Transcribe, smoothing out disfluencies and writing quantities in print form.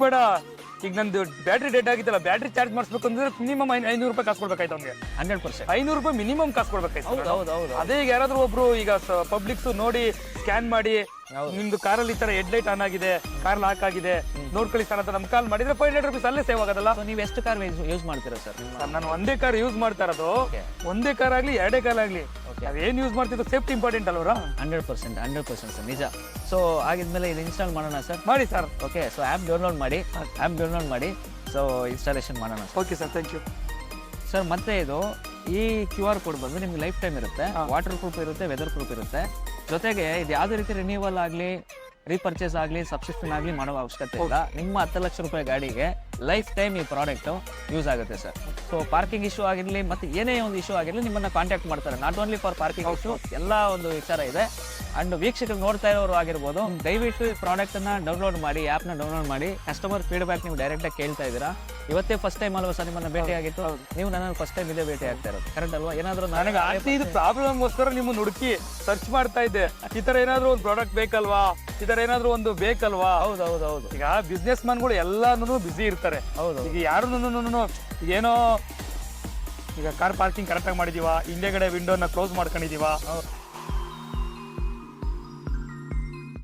ಬೇಡ. ಈಗ ನಂದು ಬ್ಯಾಟ್ರಿ ಡೆಡ್ ಆಗಿತ್ತಲ್ಲ, ಬ್ಯಾಟ್ರಿ ಚಾರ್ಜ್ ಮಾಡಿಸ್ಬೇಕು ಅಂದ್ರೆ ಮಿನಿಮಮ್ 500 ರೂಪಾಯಿ ಕಾಸು ಕೊಡ್ಬೇಕಾಯ್ತು ಅವ್ನಿಗೆ. 100%. 500 ರೂಪಾಯಿ ಮಿನಿಮಮ್ ಕಾಸು ಕೊಡ್ಬೇಕಾಯ್ತು. ಹೌದು. ಅದೇ ಈಗ ಯಾರಾದ್ರೂ ಒಬ್ರು ಈಗ ಪಬ್ಲಿಕ್ಸ್ ನೋಡಿ ಸ್ಕ್ಯಾನ್ ಮಾಡಿ ನಿಮ್ದು ಕಾರಲ್ಲಿ ಈ ತರ ಹೆಡ್ ಲೈಟ್ ಆನ್ ಆಗಿದೆ, ಕಾರ್ ಲಾಕ್ ಆಗಿದೆ, ನೋಡ್ಕೊಳ್ಳಿ ಸರ್ ಅಂತ ನಮ್ ಕಾಲ್ ಮಾಡಿದ್ರೆ 500 ರೂಪೀಸ್ ಅಲ್ಲೇ ಸೇವ್ ಆಗೋದಲ್ಲ. ನೀವು ಎಷ್ಟು ಕಾರ್ ಯೂಸ್ ಮಾಡ್ತೀರಾ ಸರ್? ನಾನು ಒಂದೇ ಕಾರ್ ಯೂಸ್ ಮಾಡ್ತಾ ಇರೋದು. ಒಂದೇ ಕಾರ್ ಆಗ್ಲಿ ಎರಡೇ ಕಾರ್ ಆಗ್ಲಿ ಏನ್ ಯೂಸ್ ಮಾಡ್ತಿದ್ದು ಸೇಫ್ಟಿ ಇಂಪಾರ್ಟೆಂಟ್ ಅಲ್ವರ. 100% ಸರ್, ನಿಜ. ಸೊ ಆಗಿದ್ಮೇಲೆ ಇದು ಇನ್ಸ್ಟಾಲ್ ಮಾಡೋಣ ಸರ್? ಮಾಡಿ sir. Okay, so app download ಮಾಡಿ ಸೊ ಇನ್ಸ್ಟಾಲೇಷನ್ ಮಾಡೋಣ. Okay sir, thank you sir. ಮತ್ತೆ ಇದು ಈ QR ಕೋಡ್ ಬಂದು ನಿಮ್ಗೆ ಲೈಫ್ ಟೈಮ್ ಇರುತ್ತೆ, ವಾಟರ್ ಪ್ರೂಫ್ ಇರುತ್ತೆ, ವೆದರ್ ಪ್ರೂಫ್ ಇರುತ್ತೆ. ಜೊತೆಗೆ ಇದು ಯಾವುದೇ ರೀತಿ ರಿನ್ಯೂವಲ್ ಆಗಲಿ, ರೀಪರ್ಚೇಸ್ ಆಗಲಿ, ಸಬ್ಸ್ಕ್ರಿಪ್ಷನ್ ಆಗಲಿ ಮಾಡೋ ಅವಶ್ಯಕತೆ ಇಲ್ಲ. ನಿಮ್ಮ 10 ಲಕ್ಷ ರೂಪಾಯಿ ಗಾಡಿಗೆ ಲೈಫ್ ಟೈಮ್ ಈ ಪ್ರಾಡಕ್ಟ್ ಯೂಸ್ ಆಗುತ್ತೆ ಸರ್. ಸೊ ಪಾರ್ಕಿಂಗ್ ಇಶ್ಯೂ ಆಗಿರಲಿ, ಮತ್ತೆ ಏನೇ ಒಂದು ಇಶ್ಯೂ ಆಗಿರಲಿ ನಿಮ್ಮನ್ನ ಕಾಂಟ್ಯಾಕ್ಟ್ ಮಾಡ್ತಾರೆ. Not only for parking issue, ಎಲ್ಲ ಒಂದು ವಿಚಾರ ಇದೆ. ಅಂಡ್ ವೀಕ್ಷಕರು ನೋಡ್ತಾ ಇರೋರು ಆಗಿರ್ಬೋದು, ದಯವಿಟ್ಟು ಈ ಪ್ರಾಡಕ್ಟ್ ಅನ್ನ ಡೌನ್ಲೋಡ್ ಮಾಡಿ, ಆ್ಯಪ್ನ ಡೌನ್ಲೋಡ್ ಮಾಡಿ. ಕಸ್ಟಮರ್ ಫೀಡ್ಬ್ಯಾಕ್ ನೀವು ಡೈರೆಕ್ಟ್ ಆಗಿ ಕೇಳ್ತಾ ಇದ್ದೀರಾ. ಇವತ್ತೇ ಫಸ್ಟ್ ಟೈಮ್ ಅಲ್ವಾ ಸರ್ ನಿಮ್ಮನ್ನ ಭೇಟಿ ಆಗಿತ್ತು? ನೀವು ನನ್ನ ಫಸ್ಟ್ ಟೈಮ್ ಇದೇ ಭೇಟಿ ಆಗ್ತಾ ಇರೋದು, ಕರೆಕ್ಟ್ ಅಲ್ವಾ? ಏನಾದ್ರು ನನಗೆ ಇದು ಪ್ರಾಬ್ಲಮ್ಗೋಸ್ಕರ ನಿಮ್ಮನ್ನ ಹುಡುಕಿ ಸರ್ಚ್ ಮಾಡ್ತಾ ಇದ್ದೆ. ಈ ತರ ಏನಾದ್ರು ಒಂದು ಪ್ರಾಡಕ್ಟ್ ಬೇಕಲ್ವಾ, ಈ ತರ ಏನಾದ್ರು ಒಂದು ಬೇಕಲ್ವಾ. ಹೌದು. ಈಗ ಬಿಸ್ನೆಸ್ ಮ್ಯಾನ್ಗಳು ಎಲ್ಲಾನು ಬಿಸಿ ಇರ್ತಾರೆ. ಈಗ ಯಾರು ಏನೋ ಈಗ ಕಾರ್ ಪಾರ್ಕಿಂಗ್ ಕರೆಕ್ಟ್ ಆಗಿ ಮಾಡಿದೀವ, ಹಿಂದೆಗಡೆ ವಿಂಡೋನ ಕ್ಲೋಸ್ ಮಾಡ್ಕೊಂಡಿದೀವ,